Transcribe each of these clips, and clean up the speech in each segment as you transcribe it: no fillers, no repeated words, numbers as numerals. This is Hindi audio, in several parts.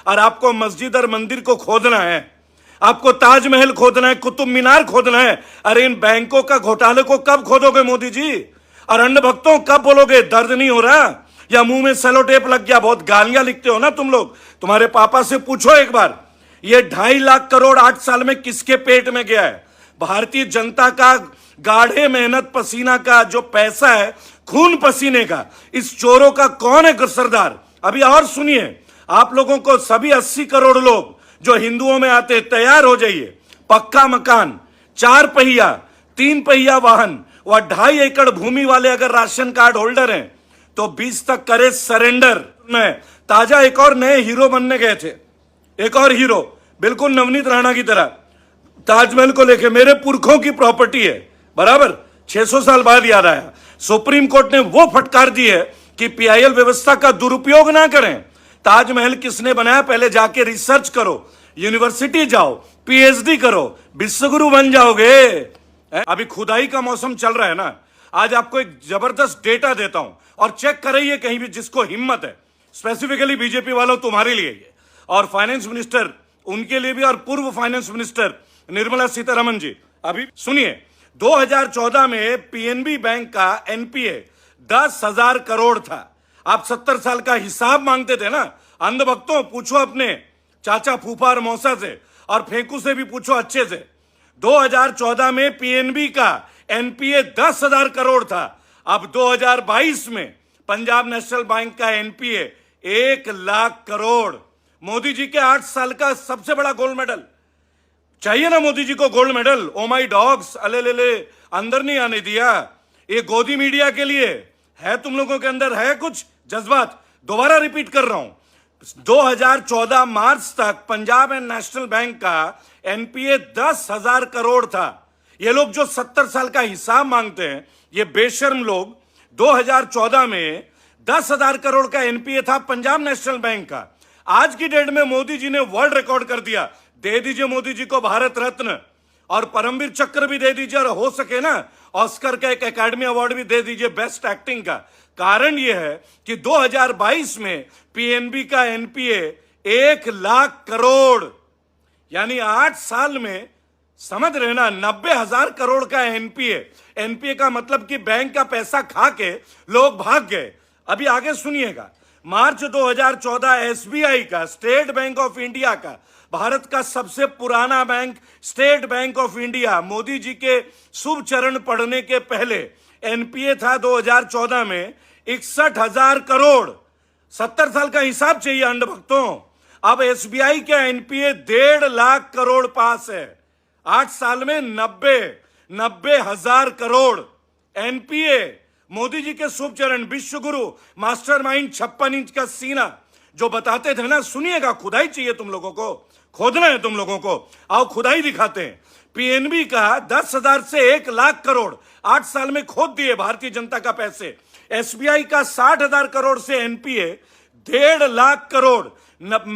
और आपको मस्जिद और मंदिर को खोदना है, आपको ताजमहल खोदना है, कुतुब मीनार खोदना है। अरे इन बैंकों का घोटाले को कब खोदोगे मोदी जी? और अन्य भक्तों कब बोलोगे दर्द नहीं हो रहा, या मुंह में सेलो टेप लग गया? बहुत गालियां लिखते हो ना तुम लोग। तुम्हारे पापा से पूछो एक बार, ये 2.5 लाख करोड़ 8 साल में किसके पेट में गया है? भारतीय जनता का गाढ़े मेहनत पसीना का जो पैसा है, खून पसीने का, इस चोरों का कौन है सरदार? अभी और सुनिए, आप लोगों को सभी 80 करोड़ लोग जो हिंदुओं में आते, तैयार हो जाइए। पक्का मकान, 4 पहिया 3 पहिया वाहन व 2.5 एकड़ भूमि वाले अगर राशन कार्ड होल्डर हैं तो 20 तक करे सरेंडर। में ताजा एक और नए हीरो बनने गए थे, एक और हीरो बिल्कुल नवनीत राणा की तरह। ताजमहल को लेके मेरे पुरखों की प्रॉपर्टी है, बराबर 600 साल बाद याद आया। सुप्रीम कोर्ट ने वो फटकार दी है कि पीआईएल व्यवस्था का दुरुपयोग ना करें। ताजमहल किसने बनाया पहले जाके रिसर्च करो, यूनिवर्सिटी जाओ, पीएचडी करो, विश्वगुरु बन जाओगे। अभी खुदाई का मौसम चल रहा है ना, आज आपको एक जबरदस्त डेटा देता हूं और चेक कराइए कहीं भी जिसको हिम्मत है। स्पेसिफिकली बीजेपी वालों तुम्हारे लिए ये, और फाइनेंस मिनिस्टर उनके लिए भी, और पूर्व फाइनेंस मिनिस्टर निर्मला सीतारमण जी। अभी सुनिए, 2014 में पीएनबी बैंक का एनपीए 10,000 करोड़ था। आप 70 साल का हिसाब मांगते थे ना। अंधभक्तों पूछो अपने चाचा फूफा और मौसा से, और फेंकू से भी पूछो अच्छे से। 2014 में पीएनबी का एनपीए 10,000 करोड़ था। अब 2022 में पंजाब नेशनल बैंक का एनपीए 1 लाख करोड़। मोदी जी के 8 साल का सबसे बड़ा गोल्ड मेडल चाहिए ना मोदी जी को, गोल्ड मेडल। ओ माई डॉग्स, अले ले ले, अंदर नहीं आने दिया। ये गोदी मीडिया के लिए है, तुम लोगों के अंदर है कुछ जज्बात। दोबारा रिपीट कर रहा हूं, 2014 मार्च तक पंजाब एंड नेशनल बैंक का एनपीए 10,000 करोड़ था। ये लोग जो 70 साल का हिसाब मांगते हैं, ये बेशर्म लोग, 2014 में 10,000 करोड़ का एनपीए था पंजाब नेशनल बैंक का। आज की डेट में मोदी जी ने वर्ल्ड रिकॉर्ड कर दिया। दे दीजिए मोदी जी को भारत रत्न और परमवीर चक्र भी दे दीजिए, और हो सके ना ऑस्कर का एक एकेडमी अवार्ड भी दे दीजिए बेस्ट एक्टिंग का। कारण यह है कि 2022 में पीएनबी का एनपीए 1 लाख करोड़, यानी 8 साल में, समझ रहे ना, 90,000 करोड़ का एनपीए। एनपीए का मतलब कि बैंक का पैसा खा के लोग भाग गए। अभी आगे सुनिएगा, मार्च 2014 एसबीआई का, स्टेट बैंक ऑफ इंडिया का, भारत का सबसे पुराना bank State Bank of India, Modi ji के शुभ चरण पढ़ने के पहले एनपीए था 2014 में 61,000 करोड़। 70 साल का हिसाब चाहिए अंधभक्तों। अब एसबीआई का एनपीए 1.5 लाख करोड़ पास है। 8 साल में 90,000 करोड़ एनपीए। मोदी जी के शुभ चरण, विश्वगुरु, मास्टरमाइंड, 56 इंच का सीना जो बताते थे ना। सुनिएगा, खुदाई चाहिए तुम लोगों को, खोदना है तुम लोगों को, आओ खुदाई दिखाते हैं। पीएनबी का 10,000 से 1 लाख करोड़ 8 साल में खोद दिए भारतीय जनता का पैसे। एसबीआई का 60,000 करोड़ से एनपीए 1.5 लाख करोड़,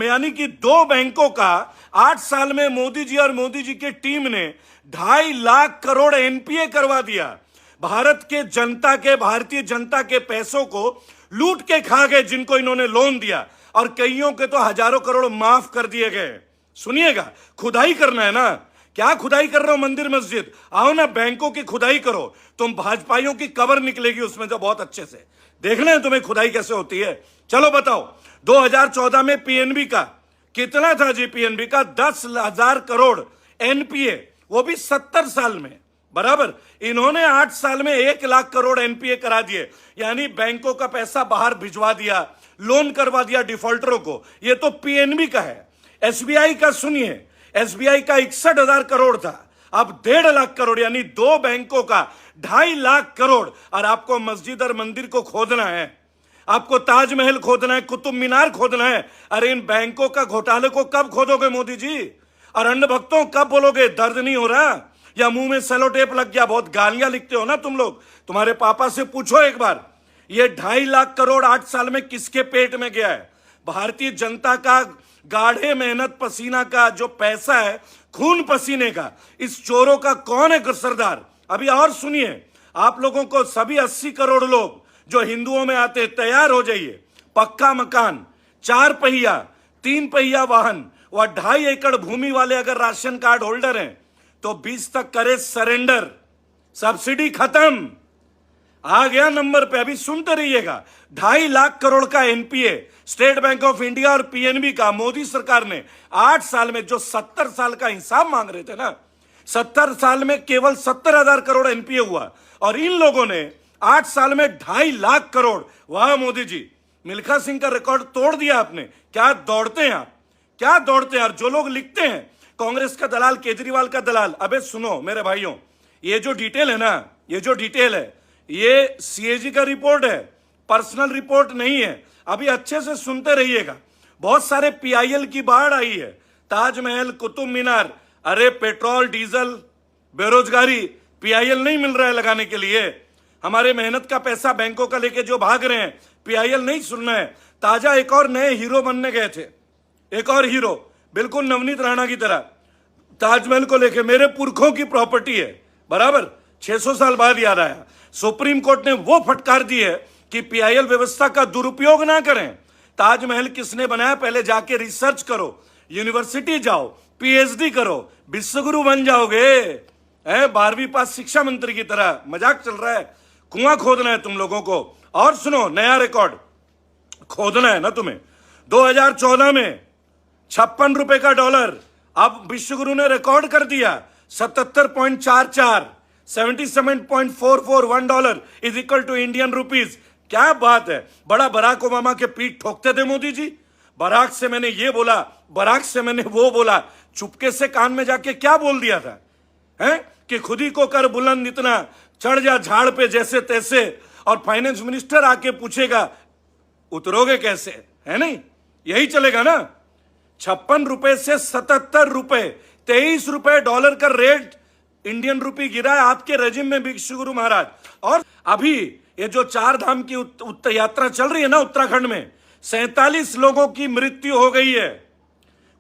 यानी कि 2 बैंकों का 8 साल में मोदी जी और मोदी जी की टीम ने 2.5 लाख करोड़ एनपीए करवा दिया। भारत के जनता के, भारतीय जनता के पैसों को लूट के खा गए जिनको इन्होंने लोन दिया, और कईयों के तो हजारों करोड़ माफ कर दिए गए। सुनिएगा, खुदाई करना है ना। क्या खुदाई कर रहे हो? मंदिर मस्जिद आओ ना, बैंकों की खुदाई करो। तुम भाजपाइयों की कबर निकलेगी उसमें तो बहुत अच्छे से। देखना है तुम्हें खुदाई कैसे होती है। चलो बताओ, 2014 में पीएनबी का कितना था जी? पीएनबी का 10,000 करोड़ एनपीए, वो भी 70 साल में, बराबर। इन्होंने 8 साल में 1 लाख करोड़ एनपीए करा दिए, यानी बैंकों का पैसा बाहर भिजवा दिया, लोन करवा दिया डिफॉल्टरों को। ये तो पीएनबी का है। एसबीआई का सुनिए, एसबीआई का 61,000 करोड़ था, अब 1.5 लाख करोड़, यानी 2 बैंकों का 2.5 लाख करोड़। और आपको मस्जिद और मंदिर को खोदना है, आपको ताजमहल खोदना है, कुतुब मीनार खोदना है। अरे इन बैंकों का घोटाले को कब खोदोगे मोदी जी? और अन्य भक्तों कब बोलोगे दर्द नहीं हो रहा, या मुंह में सेलो टेप लग गया? बहुत गालियां लिखते हो ना तुम लोग। तुम्हारे पापा से पूछो एक बार, ये 2.5 लाख करोड़ 8 साल में किसके पेट में गया है? भारतीय जनता का गाढ़े मेहनत पसीना का जो पैसा है, खून पसीने का, इस चोरों का कौन है सरदार? अभी और सुनिए, आप लोगों को सभी 80 करोड़ लोग जो हिंदुओं में आते, तैयार हो जाइए। पक्का मकान, 4 पहिया 3 पहिया वाहन व 2.5 एकड़ भूमि वाले अगर राशन कार्ड होल्डर हैं तो 20 तक करे सरेंडर, सब्सिडी खत्म। आ गया नंबर पे, अभी सुनते रहिएगा। 2.5 लाख करोड़ का NPA state Bank of India और पीएनबी का मोदी सरकार ने 8 साल में, जो 70 साल का हिसाब मांग रहे थे ना, 70 साल में केवल 70,000 करोड़ एनपीए हुआ और इन लोगों ने 8 साल में 2.5 लाख करोड़। वाह मोदी जी, मिल्खा सिंह का रिकॉर्ड तोड़ दिया आपने। क्या दौड़ते हैं आप, क्या दौड़ते हैं। और जो लोग लिखते हैं कांग्रेस का दलाल, केजरीवाल का दलाल, अबे सुनो मेरे भाइयों, ये जो डिटेल है ना, ये जो डिटेल है, ये सीएजी का रिपोर्ट है, पर्सनल रिपोर्ट नहीं है। अभी अच्छे से सुनते रहिएगा। बहुत सारे पीआईएल की बाढ़ आई है, ताजमहल, कुतुब मीनार। अरे पेट्रोल, डीजल, बेरोजगारी, पीआईएल नहीं मिल रहा है लगाने के लिए। हमारे मेहनत का पैसा बैंकों का लेके जो भाग रहे हैं, पीआईएल नहीं सुनना है। ताजा एक और नए हीरो बनने गए थे, एक और हीरो, बिल्कुल नवनीत राणा की तरह। ताजमहल को लेके मेरे पुरखों की प्रॉपर्टी है, बराबर 600 साल बाद याद आया। सुप्रीम कोर्ट ने वो फटकार दी है कि पीआईएल व्यवस्था का दुरुपयोग ना करें। ताजमहल किसने बनाया, पहले जाके रिसर्च करो, यूनिवर्सिटी जाओ, पीएचडी करो, विश्वगुरु बन जाओगे। 12वीं पास शिक्षा मंत्री की तरह मजाक चल रहा है। कुआं खोदना है तुम लोगों को। और सुनो, नया रिकॉर्ड खोदना है ना तुम्हें। 2014 में 56 रुपए का डॉलर, अब विश्वगुरु ने रिकॉर्ड कर दिया 77.44, 77.44 $1 is equal to Indian rupees. क्या बात है। बड़ा बराक ओबामा के पीठ ठोकते थे मोदी जी। बराक से मैंने ये बोला, बराक से मैंने वो बोला, चुपके से कान में जाके क्या बोल दिया था, हैं कि खुद ही को कर बुलंद इतना, चढ़ जा झाड़ पे जैसे तैसे, और फाइनेंस मिनिस्टर आके पूछेगा उतरोगे कैसे, है नहीं, यही चलेगा ना। 56 रुपए से 77 रुपए, 23 रुपए डॉलर का रेट इंडियन रुपी गिरा है आपके रेजिम में विश्वगुरु महाराज। और अभी ये जो 4 धाम की यात्रा चल रही है ना उत्तराखंड में, 47 लोगों की मृत्यु हो गई है,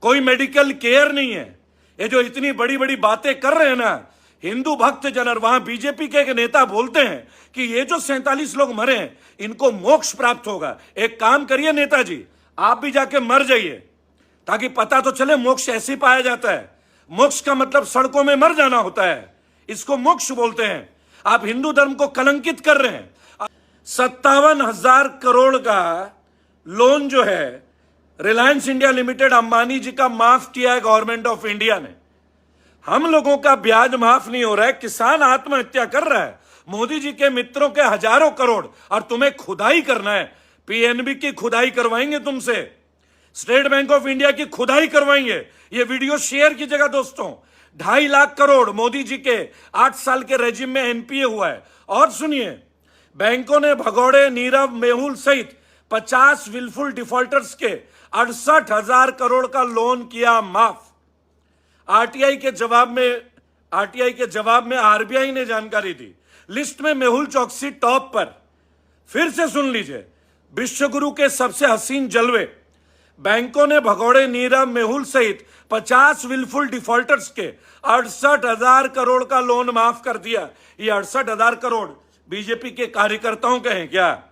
कोई मेडिकल केयर नहीं है। ये जो इतनी बड़ी बड़ी बातें कर रहे हैं ना हिंदू भक्त जन, और वहां बीजेपी के एक नेता बोलते हैं कि ये जो 47 लोग मरे हैं इनको मोक्ष प्राप्त होगा। एक काम करिए नेताजी, आप भी जाके मर जाइए ताकि पता तो चले मोक्ष ऐसे ही पाया जाता है। मोक्ष का मतलब सड़कों में मर जाना होता है, इसको मोक्ष बोलते हैं। आप हिंदू धर्म को कलंकित कर रहे हैं। 57,000 करोड़ का लोन जो है रिलायंस इंडिया लिमिटेड अंबानी जी का माफ किया है गवर्नमेंट ऑफ इंडिया ने। हम लोगों का ब्याज माफ नहीं हो रहा है, किसान आत्महत्या कर रहा है। मोदी जी के मित्रों के हजारों करोड़, और तुम्हें खुदाई करना है। पीएनबी की खुदाई करवाएंगे तुमसे, स्टेट बैंक ऑफ इंडिया की खुदाई करवाएंगे। ये वीडियो शेयर कीजिएगा दोस्तों। 2.5 लाख करोड़ मोदी जी के 8 साल के रेजिम में एनपीए हुआ है। और सुनिए, बैंकों ने भगौड़े, नीरव, मेहुल सहित 50 विलफुल डिफॉल्टर्स के 68,000 करोड़ का लोन किया माफ। आरटीआई के जवाब में आरबीआई ने जानकारी दी। लिस्ट में मेहुल चौकसी टॉप पर। फिर से सुन लीजिए, विश्वगुरु के सबसे हसीन जलवे। बैंकों ने भगौड़े, नीरव, मेहुल सहित 50 विलफुल डिफॉल्टर्स के 68,000 करोड़ का लोन माफ कर दिया। ये 68,000 करोड़ बीजेपी के कार्यकर्ताओं का है क्या,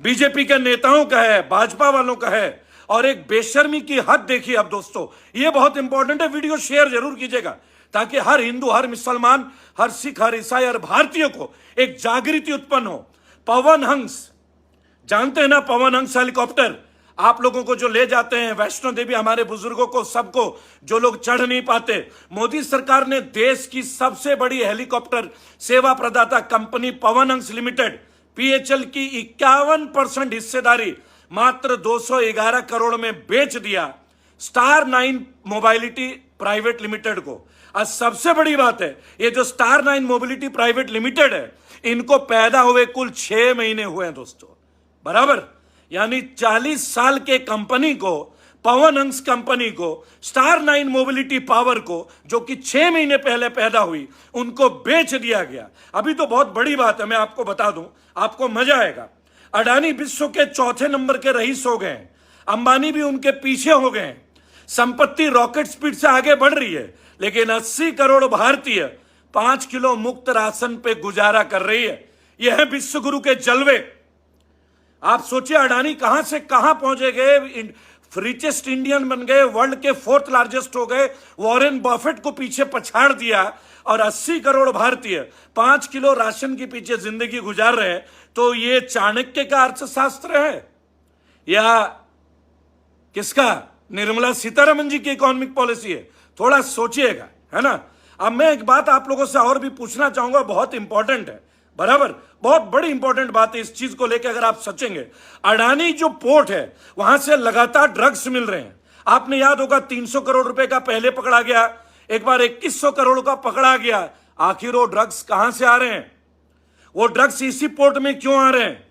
बीजेपी के नेताओं का है, भाजपा वालों का है। और एक बेशर्मी की हद देखिए। अब दोस्तों ये बहुत इंपॉर्टेंट है, वीडियो शेयर जरूर कीजिएगा ताकि हर हिंदू, हर मुसलमान, हर सिख, हर ईसाई, हर भारतीय को एक जागृति उत्पन्न हो। पवन हंस, जानते हैं ना पवन हंस हेलीकॉप्टर, आप लोगों को जो ले जाते हैं वैष्णो देवी, हमारे बुजुर्गों को, सबको, जो लोग चढ़ नहीं पाते। मोदी सरकार ने देश की सबसे बड़ी हेलीकॉप्टर सेवा प्रदाता company Pawan Hans limited PHL की 51% हिस्सेदारी मात्र 211 करोड़ में बेच दिया स्टार 9 मोबाइलिटी प्राइवेट लिमिटेड को। आज सबसे बड़ी बात है, ये जो स्टार 9 मोबिलिटी प्राइवेट लिमिटेड है, इनको पैदा हुए कुल 6 महीने हुए हैं दोस्तों, बराबर। यानी 40 साल के कंपनी को, पवन हंस कंपनी को, स्टार 9 मोबिलिटी पावर को, जो कि 6 महीने पहले पैदा हुई, उनको बेच दिया गया। अभी तो बहुत बड़ी बात है, मैं आपको बता दूं, आपको मजा आएगा। अडानी विश्व के 4थे नंबर के रईस हो गए, अंबानी भी उनके पीछे हो गए। संपत्ति रॉकेट स्पीड से आगे बढ़ रही है, लेकिन 80 करोड़ भारतीय 5 किलो मुक्त राशन पे गुजारा कर रही है। यह है विश्वगुरु के जलवे। आप सोचिए अडानी कहां से कहां पहुंचे गए, रिचेस्ट इंडियन बन गए, वर्ल्ड के 4th लार्जेस्ट हो गए, वॉरेन बफेट को पीछे पछाड़ दिया और 80 करोड़ भारतीय 5 किलो राशन के पीछे जिंदगी गुजार रहे हैं। तो ये चाणक्य का अर्थशास्त्र है या किसका? निर्मला सीतारमन जी की इकोनॉमिक पॉलिसी है? थोड़ा सोचिएगा, है ना। अब मैं एक बात आप लोगों से और भी पूछना चाहूंगा, बहुत इंपॉर्टेंट है, बराबर, बहुत बड़ी इंपॉर्टेंट बात है। इस चीज को लेकर अगर आप सोचेंगे, अडानी जो पोर्ट है वहां से लगातार ड्रग्स मिल रहे हैं। आपने याद होगा 300 करोड़ रुपए का पहले पकड़ा गया, एक बार 2100 करोड़ का पकड़ा गया। आखिर वो ड्रग्स कहां से आ रहे हैं? वो ड्रग्स इसी पोर्ट में क्यों आ रहे हैं?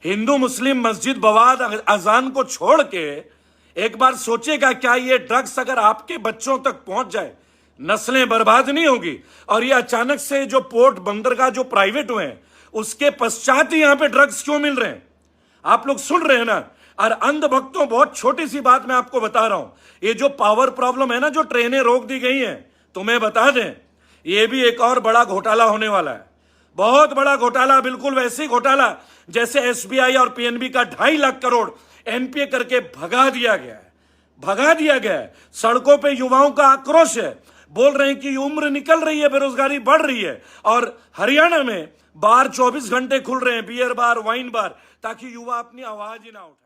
हिंदू मुस्लिम मस्जिद बवाद अजान को छोड़ के एक बार सोचिएगा, क्या ये ड्रग्स अगर आपके बच्चों तक पहुंच जाए, नस्लें बर्बाद नहीं होगी? और ये अचानक से जो पोर्ट बंदरगाह जो प्राइवेट हुए हैं उसके पश्चात ही यहां पे ड्रग्स क्यों मिल रहे हैं? आप लोग सुन रहे हैं ना। और अंधभक्तों, बहुत छोटी सी बात मैं आपको बता रहा हूं, ये जो पावर प्रॉब्लम है ना, जो ट्रेनें रोक दी गई हैं, तुम्हें बता दें ये भी एक और बड़ा घोटाला होने वाला है, बहुत बड़ा घोटाला। बिल्कुल वैसे ही घोटाला जैसे एसबीआई और पीएनबी का 2.5 लाख करोड़ एनपीए करके भगा दिया गया है। सड़कों पे युवाओं का आक्रोश है, बोल रहे हैं कि उम्र निकल रही है, बेरोजगारी बढ़ रही है। और हरियाणा में बार 24 घंटे खुल रहे हैं, बियर बार, वाइन बार, ताकि युवा अपनी आवाज ही ना उठाए।